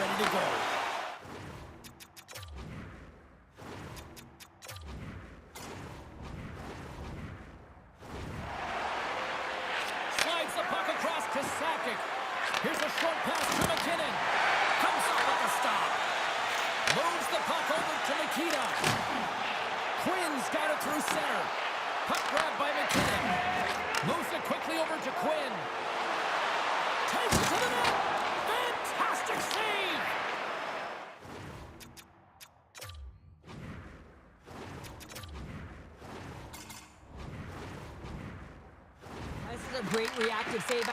ready to go. Slides the puck across to Sakic. Here's a short pass to McKinnon. Comes up with the stop. Moves the puck over to Nikita. Quinn's got it through center. Puck grabbed by McKinnon. Moves it quickly over to Quinn. Takes it to the net. Fantastic save. This is a great reactive save.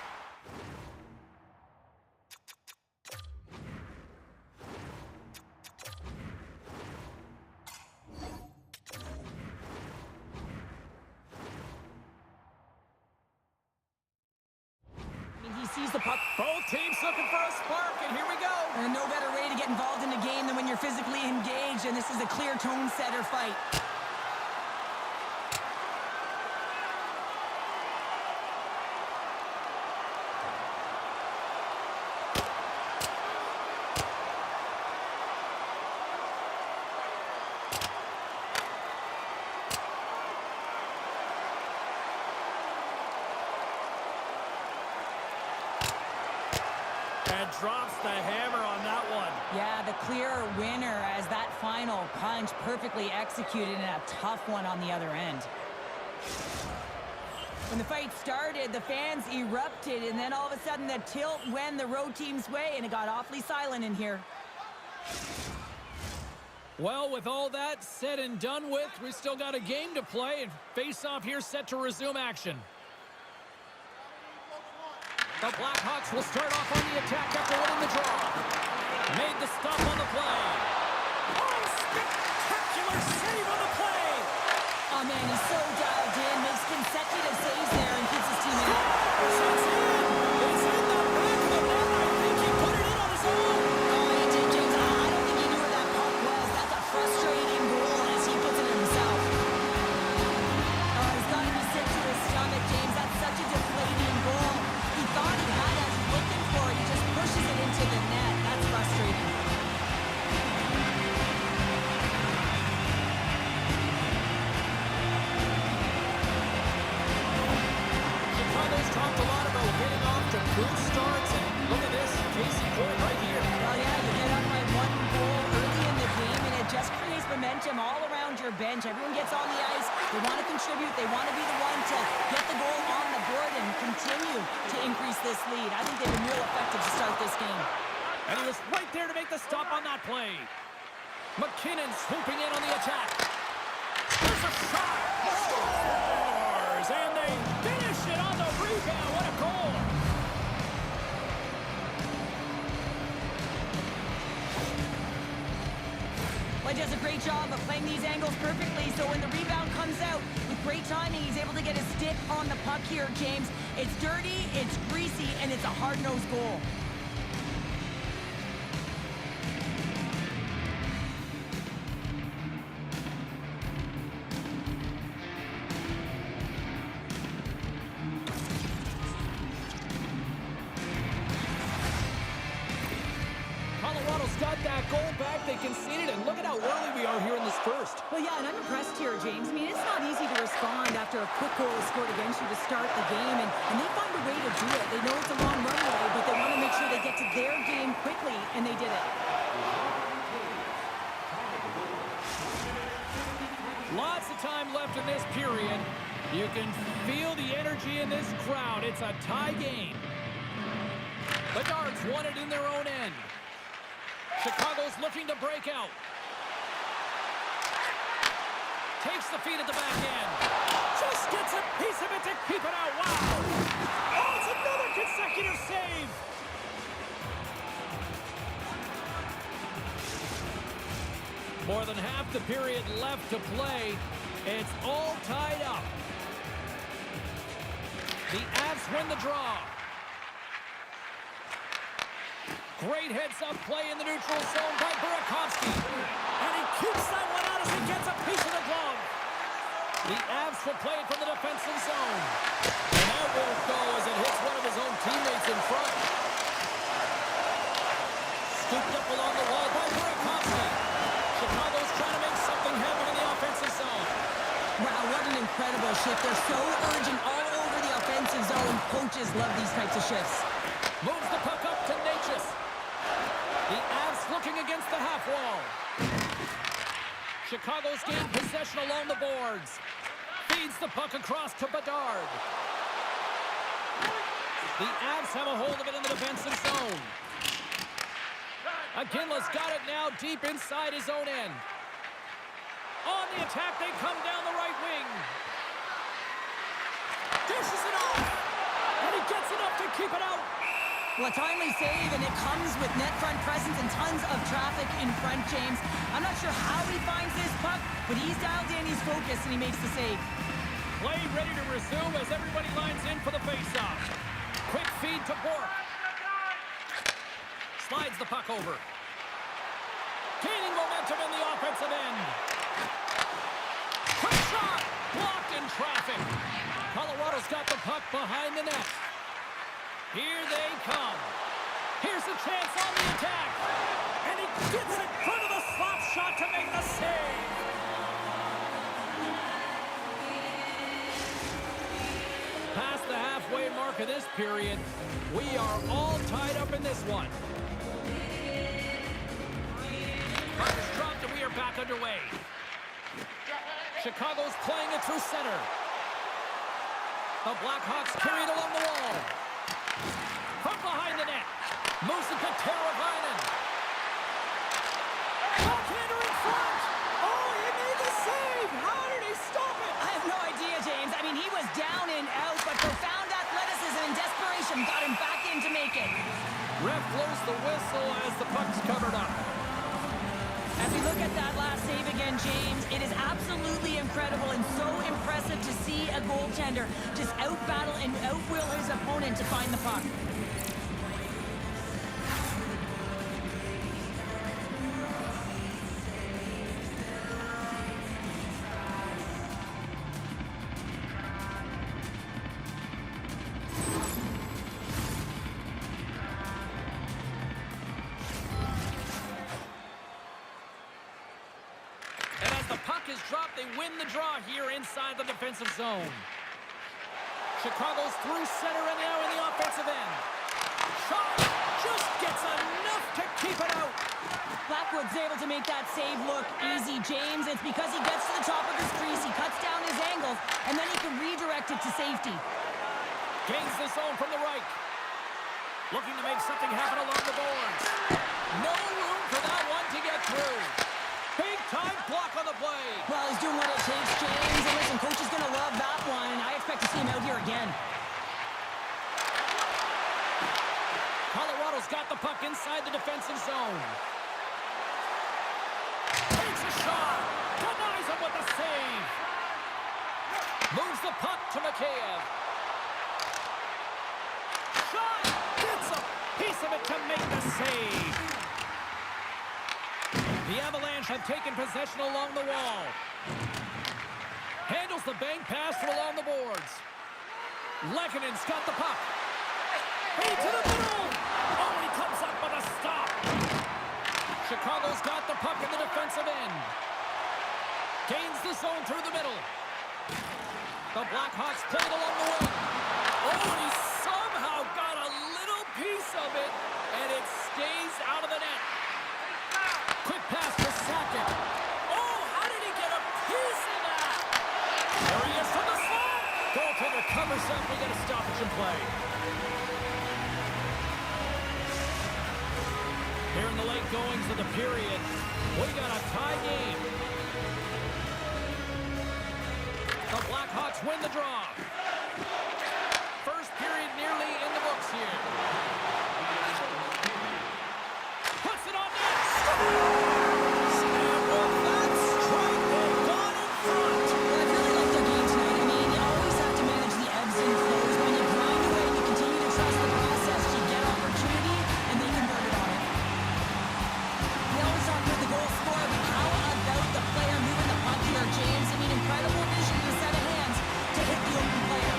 Sees the puck. Both teams looking for a spark, and here we go. And no better way to get involved in the game than when you're physically engaged, and this is a clear tone-setter fight. And drops the hammer on that one. Yeah, the clear winner as that final punch perfectly executed and a tough one on the other end. When the fight started, the fans erupted, and then all of a sudden the tilt went the road team's way, and it got awfully silent in here. Well, with all that said and done with, we still got a game to play, and face-off here set to resume action. The Blackhawks will start off on the attack after winning the draw. Made the stop on the play. Oh, spectacular save on the play. Oh, man, he's so dialed in, makes consecutive saves there and keeps his team in. It's in the back of the net. I think he put it in on his own. Oh, he did, James. I don't think he knew where that puck was. That's a frustrating goal as he puts it in himself. Oh, he's got to be sick to his stomach, James. That's such a deflating goal. He thought he had it, he's looking for it. He just pushes it into the net. That's frustrating. Chicago's talked a lot about getting off to good starts, and look at this, Casey Quinn right here. Well, yeah, you get up by one goal early in the game, and it just creates momentum all around your bench. Everyone gets on the ice. They want to contribute. They want to be the one to get the goal on the board and continue to increase this lead. I think they've been real effective to start this game. And he was right there to make the stop on that play. McKinnon swooping in on the attack. There's a shot. Scores! And they finish it on the rebound. What a goal! Well, he does a great job of playing these angles perfectly, so when the rebound comes out, with great timing, he's able to get his stick on the puck here, James. It's dirty, it's greasy, and it's a hard-nosed goal. Colorado's got that goal back. They conceded, and look at how early we are here in this first. Well, yeah, and I'm impressed here, James. I mean, it's not easy to respond after a quick goal is scored against you to start the game, and they find a way to do it. They know it's a long runway, but they want to make sure they get to their game quickly, and they did it. Lots of time left in this period. You can feel the energy in this crowd. It's a tie game. The Guards won it in their own end. Chicago's looking to break out. Takes the feed at the back end. Just gets a piece of it to keep it out. Wow. Oh, it's another consecutive save. More than half the period left to play. It's all tied up. The Avs win the draw. Great heads-up play in the neutral zone by Burakovsky. And he keeps that one out as he gets a piece of the glove. The Avs will play it from the defensive zone. And that won't go as it hits one of his own teammates in front. Scooped up along the wall by Burakovsky. Chicago's trying to make something happen in the offensive zone. Wow, what an incredible shift. They're so urgent all over the offensive zone. Coaches love these types of shifts. Moves the puck up to Natchez. The Avs looking against the half wall. Chicago's gained possession along the boards. Feeds the puck across to Bedard. The Avs have a hold of it in the defensive zone. Aginla's got it now deep inside his own end. On the attack, they come down the right wing. Dishes it off. And he gets enough to keep it out. Well, a timely save, and it comes with net front presence and tons of traffic in front, James. I'm not sure how he finds this puck, but he's dialed in, he's focused, and he makes the save. Play ready to resume as everybody lines in for the faceoff. Quick feed to Bork. Slides the puck over. Gaining momentum in the offensive end. Quick shot! Blocked in traffic. Colorado's got the puck behind the net. Here they come. Here's a chance on the attack. And he gets in front of the slap shot to make the save. Past the halfway mark of this period, we are all tied up in this one. Puck is dropped and we are back underway. Chicago's playing it through center. The Blackhawks carry it along the wall. From behind the net. Moves it to Teravainen. Goaltender in front. Oh, he made the save. How did he stop it? I have no idea, James. I mean, he was down and out, but profound athleticism and desperation got him back in to make it. Ref blows the whistle as the puck's covered up. As we look at that last save again, James, it is absolutely incredible and so impressive to see a goaltender just out-battle and out-will his opponent to find the puck. Is dropped. They win the draw here inside the defensive zone. Chicago's through center and now in the offensive end. Shot just gets enough to keep it out. Blackwood's able to make that save look easy, James. It's because he gets to the top of his crease, he cuts down his angles, and then he can redirect it to safety. Gains the zone from the right. Looking to make something happen along the boards. No room for that one to get through. Big-time block on the play. Well, he's doing what it takes, James. And listen, coach is going to love that one. I expect to see him out here again. Colorado's got the puck inside the defensive zone. Takes a shot. Denies him with a save. Moves the puck to Mikheyev. Shot. Gets a piece of it to make the save. The Avalanche have taken possession along the wall. Handles the bank pass from along the boards. Lekkonen's got the puck. Hey, to the middle! Oh, he comes up with a stop. Chicago's got the puck in the defensive end. Gains the zone through the middle. The Blackhawks play it along the wing. Oh, and he somehow got a little piece of it, and it stays out of the net. Quick pass to Sakic. Oh, how did he get a piece of that? There he is from the slot. Goaltender covers up. We get a stoppage in play. Here in the late goings of the period, we got a tie game. The Blackhawks win the draw. First period nearly in the books here. Puts it on net. And with that strike, they've gone in front. Well, I really like their game tonight. I mean, you always have to manage the ebbs and flows. When you grind away, you continue to trust the process. You get opportunity, and they converted on it. We always talk about the goal scorer, but how about the player moving the puck here, James? I mean, incredible vision and a set of hands to hit the open player.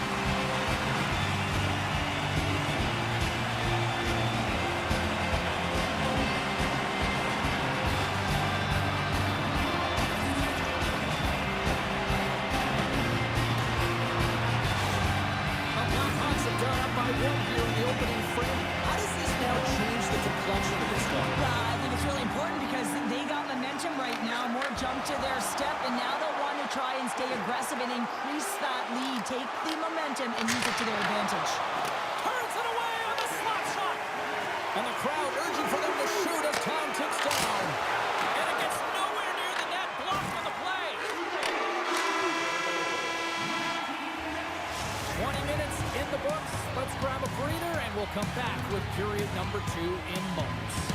clutch for this one. I think it's really important because they got momentum right now, more jump to their step, and now they'll want to try and stay aggressive and increase that lead, take the momentum and use it to their advantage. Turns it away on the slap shot. And the crowd urging for them to shoot as time ticks down. And it gets nowhere near the net, blocked on the play. 20 minutes in the books. Let's grab a breather and we'll come back with period number 2 in moments.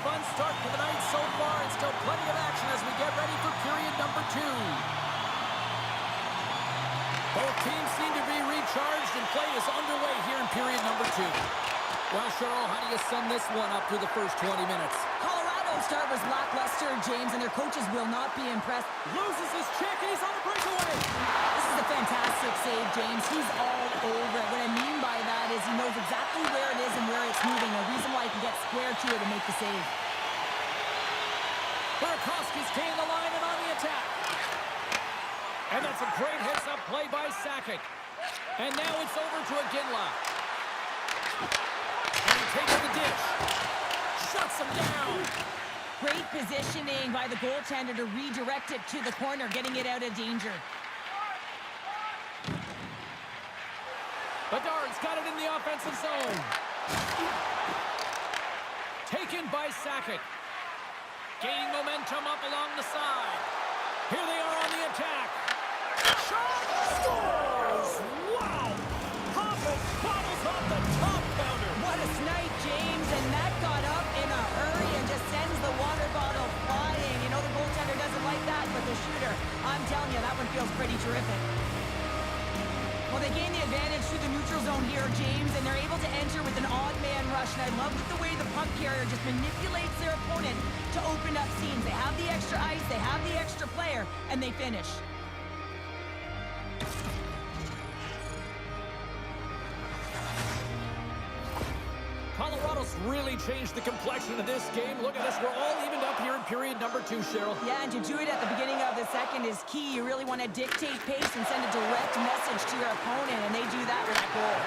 Fun start to the night so far, and still plenty of action as we get ready for period number 2. Both teams seem to be recharged, and play is underway here in period number 2. Well, Cheryl, how do you sum this one up through the first 20 minutes? Colorado's start was lackluster, James, and their coaches will not be impressed. Loses his check, he's on a breakaway. This is a fantastic save, James. He's all over it. What I mean by that is he knows exactly where it is and where it's moving. A reason why he can get square to it and make the save. Burakovsky's gained the line and on the attack. And that's a great hits-up play by Sakic. And now it's over to Iginla. And he takes the dish. Shuts him down. Great positioning by the goaltender to redirect it to the corner, getting it out of danger. Bedard's got it in the offensive zone. Taken by Sakic. Gaining momentum up along the side. Here they are on the attack. Shot! Scores! Wow! Hoffman bobbles off the top counter. What a snipe, James, and that got up in a hurry and just sends the water bottle flying. You know the goaltender doesn't like that, but the shooter, I'm telling you, that one feels pretty terrific. Well, they gain the advantage through the neutral zone here, James, and they're able to enter with an odd man rush. And I love the way the puck carrier just manipulates their opponent to open up seams. They have the extra ice, they have the extra player, and they finish. Colorado's really changed the complexion of this game. Look at this. We're all evened up here in period number 2, Cheryl. Yeah, and to do it at the beginning of the second is key. You really want to dictate pace and send a direct message to your opponent, and they do that with that goal.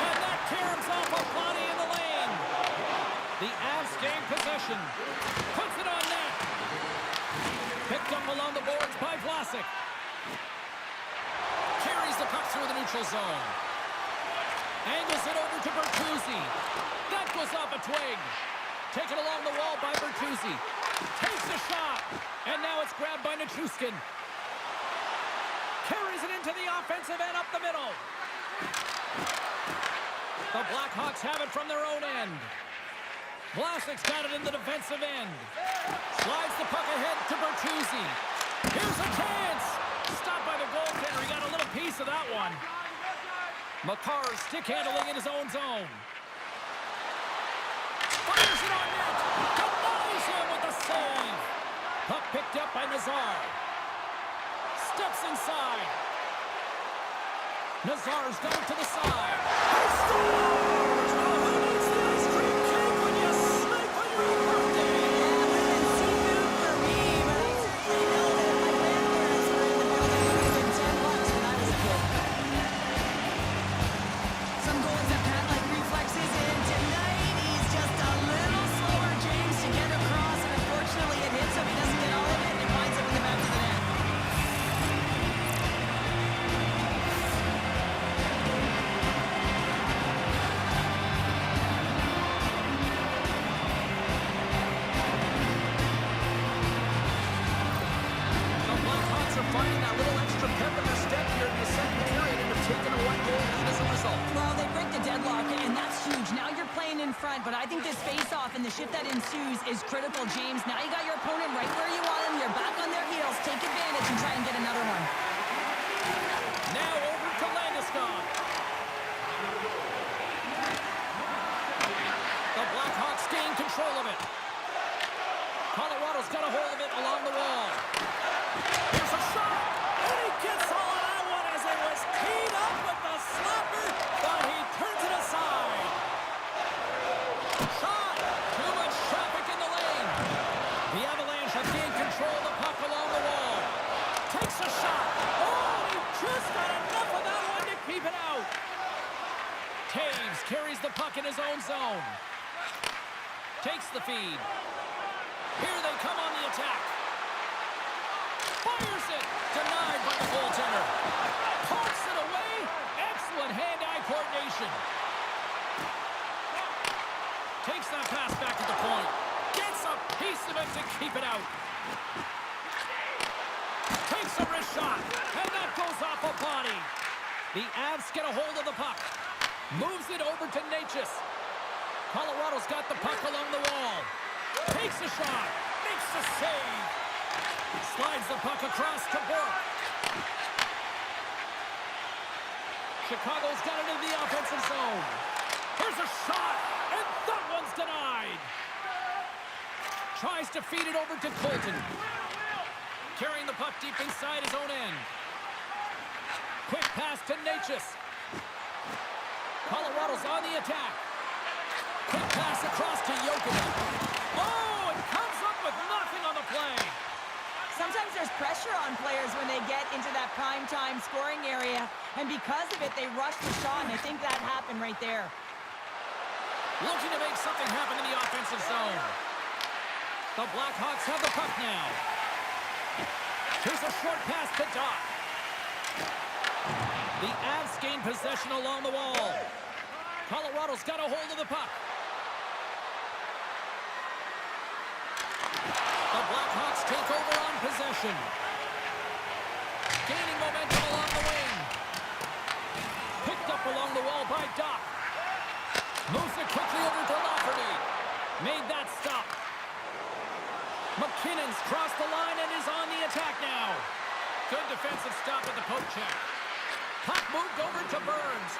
And that caroms off a body in the lane. The Avs gain possession. Puts it on net. Picked up along the boards by Vlasic. Carries the puck through the neutral zone. Angles it over to Bertuzzi. That goes off a twig. Taken along the wall by Bertuzzi. Takes a shot. And now it's grabbed by Nichushkin. Carries it into the offensive end up the middle. The Blackhawks have it from their own end. Vlasic's got it in the defensive end. Slides the puck ahead to Bertuzzi. Here's a chance. Stopped by the goaltender. He got a little piece of that one. Makar stick handling in his own zone. Fires it on net. Denies him with the save. Puck picked up by Nazar. Steps inside. Nazar's got it to the side. He scores! Well, who needs the ice cream cake when you snipe on your own birthday? Yeah, it would have been seafood for me, but I certainly know that if my grandparents were in the building, it would have been $10 when I was a kid. Some goalies have cat-like reflexes, and tonight he's just a little slower, James, to get across, and unfortunately it hits him. He doesn't get all of it, and it finds him in the back of the net. The Blackhawks are finding that little extra pep in their step here in the second period and have taken a one-goal lead as a result. Well, they break the deadlock, and that's huge. Now you're playing in front, but I think this face-off and the shift that ensues is critical, James. Now you got your opponent right where you want them. You're back on their heels. Take advantage and try and get another one. Now over to Landeskog. The Blackhawks gain control of it. Colorado's got a hold of it along the wall. Here's a shot, and he gets all of that one as it was teed up with the slapper, but he turns it aside. Shot! Too much traffic in the lane. The Avalanche have gained control of the puck along the wall. Takes a shot. Oh, he just got enough of that one to keep it out. Taves carries the puck in his own zone. Takes the feed. Here they come on the attack. Fires it. Denied by the goaltender. Pokes it away. Excellent hand-eye coordination. Takes that pass back to the point. Gets a piece of it to keep it out. Takes a wrist shot. And that goes off a body. The Avs get a hold of the puck. Moves it over to Natchez. Colorado's got the puck along the wall. Takes a shot. Makes the save. Slides the puck across to Bokin. Chicago's got it in the offensive zone. Here's a shot, and that one's denied. Tries to feed it over to Colton. Carrying the puck deep inside his own end. Quick pass to Natchez. Colorado's on the attack. Quick pass across to Jokic. Oh, and comes up with nothing on the play. Sometimes there's pressure on players when they get into that prime-time scoring area, and because of it, they rush the shot, and I think that happened right there. Looking to make something happen in the offensive zone. The Blackhawks have the puck now. Here's a short pass to Doc. The Avs gain possession along the wall. Colorado's got a hold of the puck. The Blackhawks take over on possession. Gaining momentum along the wing. Picked up along the wall by Doc. Moves it quickly over to Lafferty. Made that stop. McKinnon's crossed the line and is on the attack now. Good defensive stop at the poke check. Puck moved over to Burns.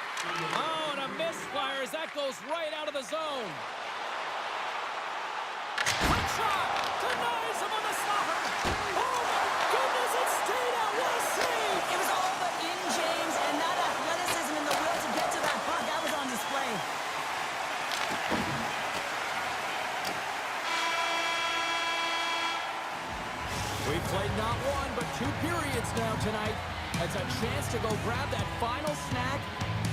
Oh, and a misfire as that goes right out of the zone. Quick shot! Denies him on the stopper! Oh my goodness, it stayed out! What a save! It was all but in, James, and that athleticism and the will to get to that puck, that was on display. We've played not one, but 2 periods now tonight. It's a chance to go grab that final snack.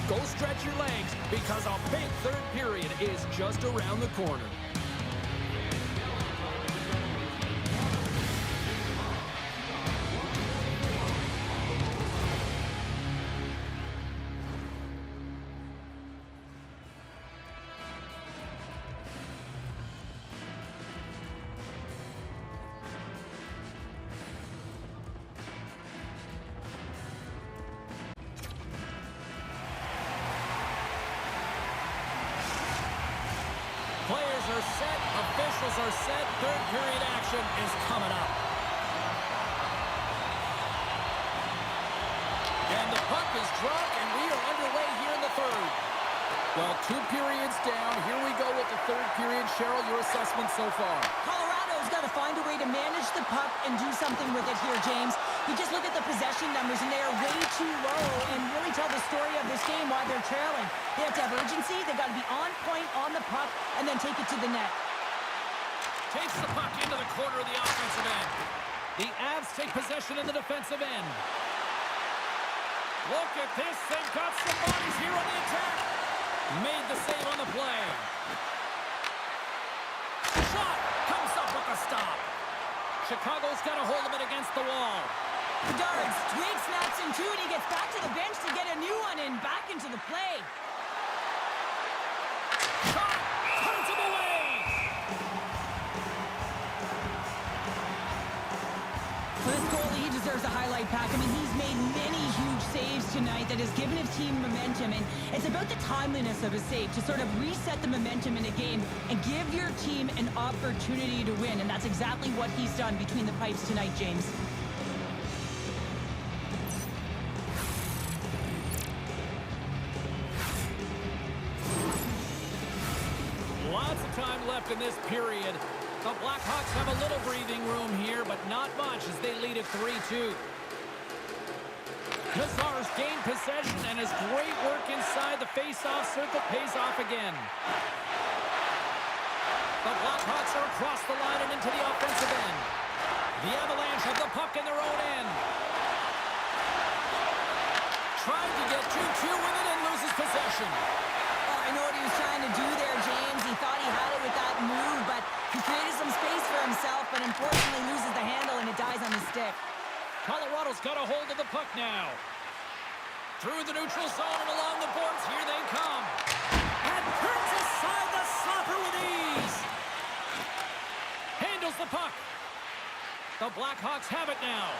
Go stretch your legs, because a big third period is just around the corner. Players are set, officials are set, third period action is coming up. And the puck is dropped, and we are underway here in the third. Well, 2 periods down. Here we go with the third period. Cheryl, your assessment so far? Colorado Chicago's got to find a way to manage the puck and do something with it here, James. You just look at the possession numbers, and they are way too low and really tell the story of this game why they're trailing. They have to have urgency. They've got to be on point on the puck and then take it to the net. Takes the puck into the corner of the offensive end. The Avs take possession in the defensive end. Look at this. They've got some bodies here on the attack. Made the save on the play. Shot. Comes up with a stop. Chicago's got a hold of it against the wall. Bedard tweaks, snaps in two, and he gets back to the bench to get a new one in. Back into the play. Shot. Turns him away. For this goalie, he deserves a highlight pack. I mean, he's made many huge saves tonight that has given his team momentum, and it's about the timeliness of his save to sort of reset the momentum in a game and give your team an opportunity to win, and that's exactly what he's done between the pipes tonight, James. Lots of time left in this period. The Blackhawks have a little breathing room here, but not much as they lead at 3-2. Nazar's gained possession, and his great work inside the face-off circle pays off again. The Blackhawks are across the line and into the offensive end. The Avalanche have the puck in their own end. Tried to get 2-2 with it and loses possession. I know what he was trying to do there, James. He thought he had it with that move, but he created some space for himself, but unfortunately loses the handle and it dies on the stick. Colorado's got a hold of the puck now. Through the neutral zone and along the boards, here they come. And turns aside the slapper with ease. Handles the puck. The Blackhawks have it now.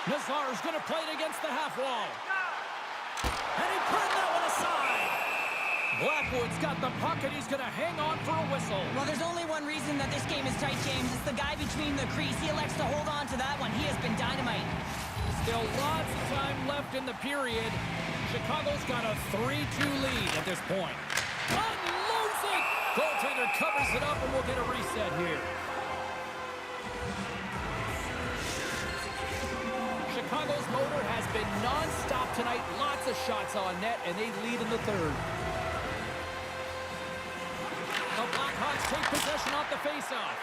Nazar's going to play it against the half wall. And he put that one aside. Blackwood's got the puck, and he's going to hang on for a whistle. Well, there's only one reason that this game is tight, James. It's the guy between the crease. He elects to hold on to that one. He has been dynamite. Still lots of time left in the period. Chicago's got a 3-2 lead at this point. Unloads it! Goaltender covers it up, and we'll get a reset here. Chicago's motor has been non-stop tonight. Lots of shots on net, and they lead in the third. The Blackhawks take possession off the faceoff.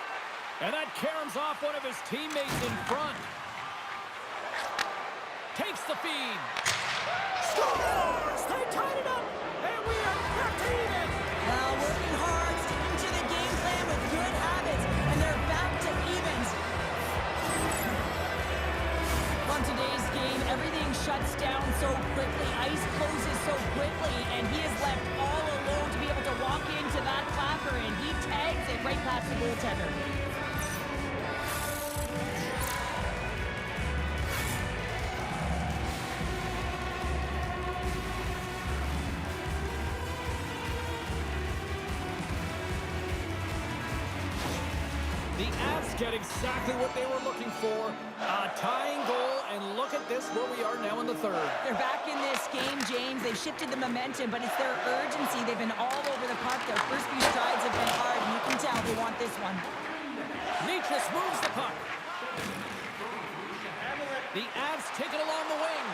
And that caroms off one of his teammates in front. Takes the feed. Scores! They tied it up, and we are back to even. Now working hard, sticking to the game plan with good habits, and they're back to evens. On today's game, everything shuts down so quickly. Ice closes so quickly, and he is left all alone to be able to walk into that clapper, and he tags it right past the goaltender. The Avs get exactly what they were looking for. A tying goal, and look at this where we are now in the third. They're back in this game, James. They've shifted the momentum, but it's their urgency. They've been all over the puck. Their first few strides have been hard, and you can tell they want this one. Nietzsche moves the puck. The Avs take it along the wing.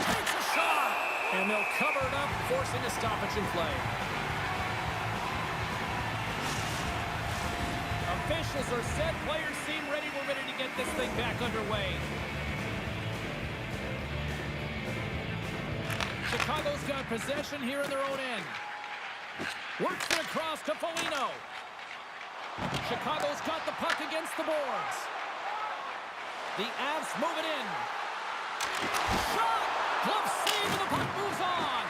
Takes a shot, and they'll cover it up, forcing a stoppage in play. Officials are set. Players seem ready. We're ready to get this thing back underway. Chicago's got possession here in their own end. Works it across to Foligno. Chicago's got the puck against the boards. The Avs move it in. Shot! Glove save, and the puck moves on.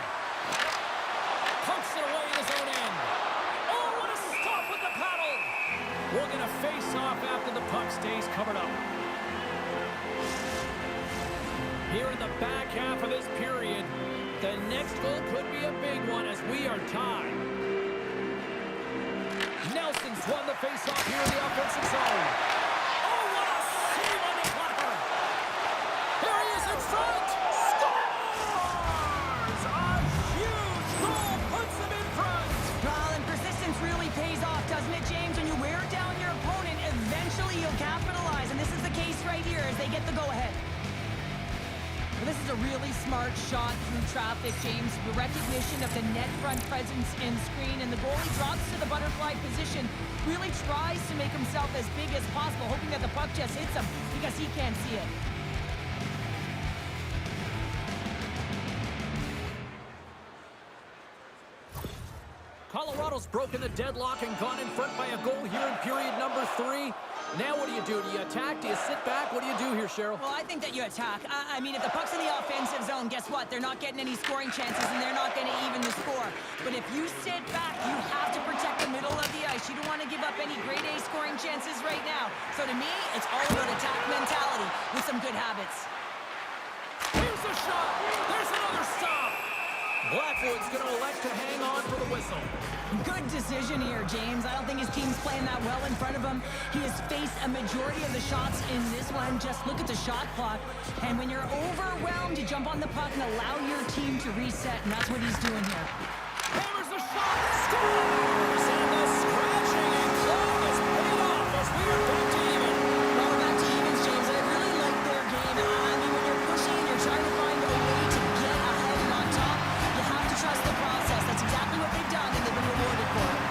Pokes it away in his own end. Oh, what a stop with the paddle! We're going to face off after the puck stays covered up. Here in the back half of this period, the next goal could be a big one as we are tied. Nelson's won the face-off here in the offensive zone. Oh, what a save on the flapper! Here he is in front! Scores! A huge goal puts him in front! Well, and persistence really pays they get the go-ahead. Well, this is a really smart shot through traffic, James. The recognition of the net front presence and screen, and the goalie drops to the butterfly position, really tries to make himself as big as possible, hoping that the puck just hits him because he can't see it. Colorado's broken the deadlock and gone in front by a goal here in period number 3. Now what do? Do you attack? Do you sit back? What do you do here, Cheryl? Well, I think that you attack. I mean, if the puck's in the offensive zone, guess what? They're not getting any scoring chances, and they're not going to even the score. But if you sit back, you have to protect the middle of the ice. You don't want to give up any grade A scoring chances right now. So to me, it's all about attack mentality with some good habits. Here's a shot. There's another stop. Blackwood's going to elect to hang on for the whistle. Good decision here, James. I don't think his team's playing that well in front of him. He has faced a majority of the shots in this one. Just look at the shot clock. And when you're overwhelmed, you jump on the puck and allow your team to reset, and that's what he's doing here. Hammers the shot. Scores! And the scratching and clawing is paid off as we are back to even. Well, we're back to evens, James. I really like their game. I mean, when you're pushing and you're trying to find a way to get ahead and on top, you have to trust the process. That's exactly what they've done, and they've been rewarded for it.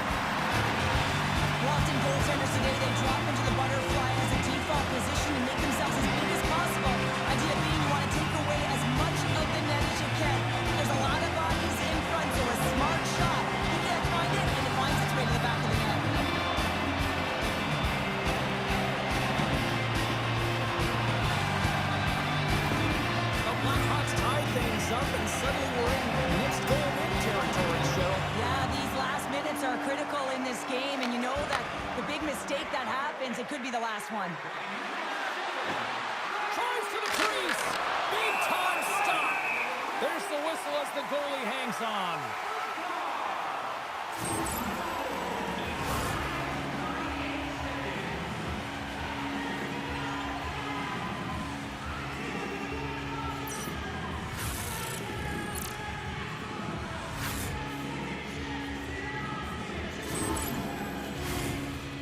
Often goaltenders today, they drop into the butterfly as a default position and make themselves as big as possible. Idea being you want to take away as much of the net as you can. There's a lot of bodies in front, so a smart shot. You can't find it, and it finds its way to the back of the net. The Blackhawks tied things up, and suddenly we're in mixed goal-in territory, Cheryl. Yeah, these last minutes are critical in this game, and you know that the big mistake that happens, it could be the last one. Tries to the crease. Big time stop. There's the whistle as the goalie hangs on.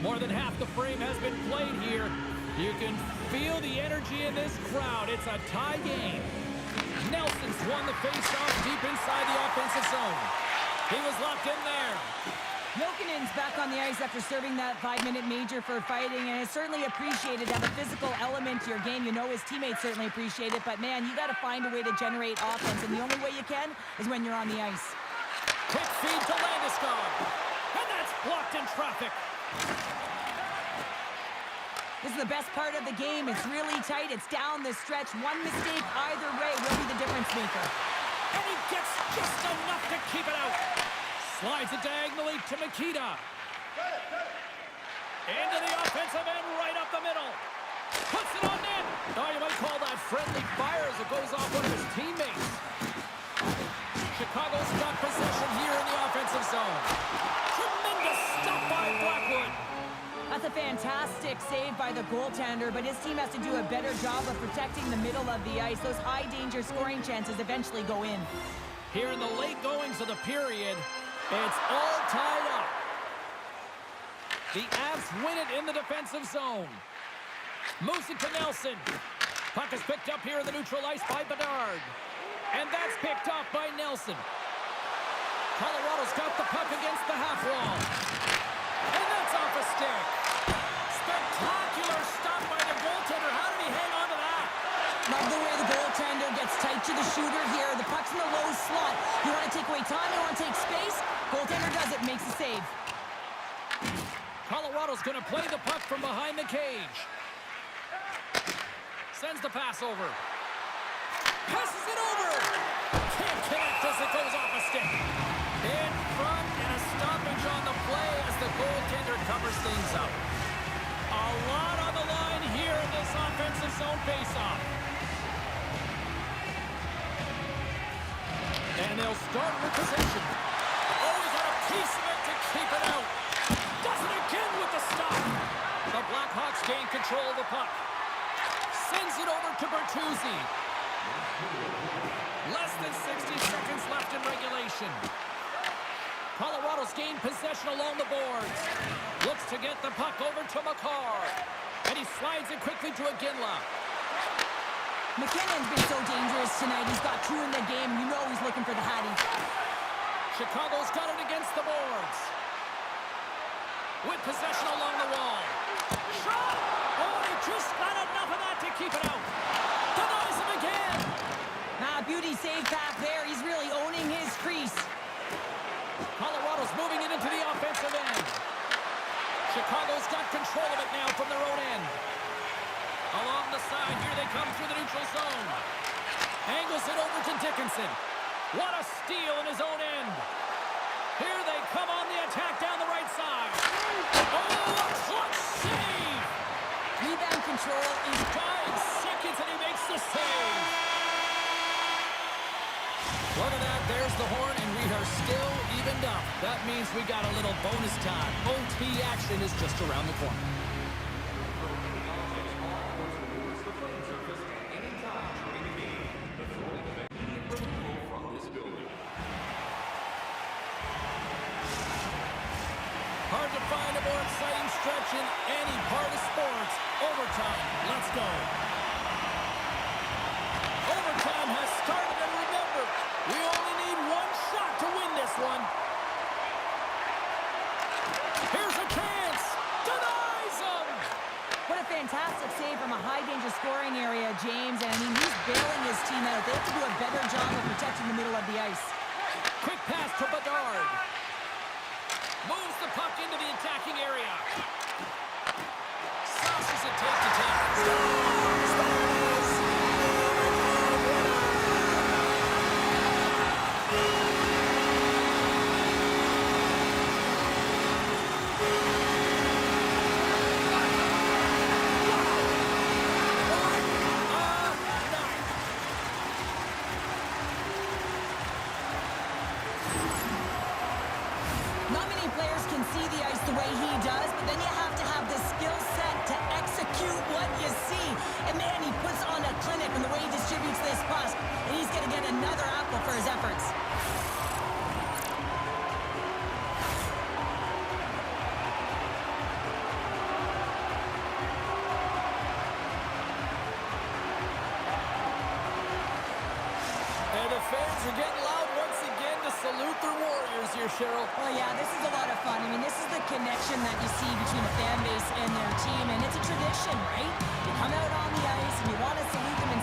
More than half the frame has been played here. You can feel the energy in this crowd. It's a tie game. Nelson's won the faceoff deep inside the offensive zone. He was locked in there. Jokinen's back on the ice after serving that 5-minute major for fighting, and it's certainly appreciated to have a physical element to your game. You know his teammates certainly appreciate it, but man, you got to find a way to generate offense, and the only way you can is when you're on the ice. Quick feed to Landeskog. And that's blocked in traffic. This is the best part of the game. It's really tight. It's down the stretch. One mistake either way will be the difference maker. And he gets just enough to keep it out. Slides it diagonally to Mikita. Into the offensive end, right up the middle. Puts it on net. Oh, you might call that friendly fire as it goes off one of his teammates. Chicago's got possession here in the offensive zone. Tremendous stop by Blackwood. That's a fantastic save by the goaltender, but his team has to do a better job of protecting the middle of the ice. Those high-danger scoring chances eventually go in. Here in the late goings of the period, it's all tied up. The Avs win it in the defensive zone. Moves it to Nelson. Puck is picked up here in the neutral ice by Bedard. And that's picked off by Nelson. Colorado's got the puck against the half wall. And that's off a stick. Spectacular stop by the goaltender. How did he hang on to that? Love the way the goaltender gets tight to the shooter here. The puck's in the low slot. You want to take away time, you want to take space. Goaltender does it, makes the save. Colorado's going to play the puck from behind the cage. Sends the pass over. Passes it over. Can't connect as it goes off a stick. In front and a stoppage on the play as the goaltender covers things up. A lot on the line here in this offensive zone faceoff. And they'll start with possession. Oh, he got a piece of it to keep it out. Does it again with the stop. The Blackhawks gain control of the puck. Sends it over to Bertuzzi. Less than 60 seconds left in regulation. Colorado's gained possession along the boards. Looks to get the puck over to Makar. And he slides it quickly to Iginla. McKinnon's been so dangerous tonight. He's got two in the game. You know he's looking for the Hattie. Chicago's got it against the boards. With possession along the wall. Shot! Oh, he just got enough of that to keep it out. Denies him again. Beauty save back there. He's really owning his crease. Colorado's moving it into the offensive end. Chicago's got control of it now from their own end. Along the side, here they come through the neutral zone. Angles it over to Dickinson. What a steal in his own end. Here they come on the attack down the right side. Oh, a clutch save! Rebound control is 5 seconds and he makes the save. Look at that, there's the horn, and we are still evened up. That means we got a little bonus time. OT action is just around the corner. Hard to find a more exciting stretch in any part of sports. Overtime, let's go. Overtime has started, and remember, we only need one shot to win this one. Here's a chance. Denies him. What a fantastic save from a high-danger scoring area, James. And, I mean, he's bailing his team out. They have to do a better job of protecting the middle of the ice. Quick pass to Bedard. Moves the puck into the attacking area. Sauces it take to take. Not many players can see the ice the way he does, but then you have to have the skill set to execute what you see. And man, he puts on a clinic in the way he distributes this puck, and he's going to get another apple for his efforts. And the fans are getting loud once again to salute their Warriors here, Cheryl. Well, yeah, this is a lot of fun. I mean, this is the connection that you see between a fan base and their team, and it's a tradition, right? You come out on the ice, and you want to salute them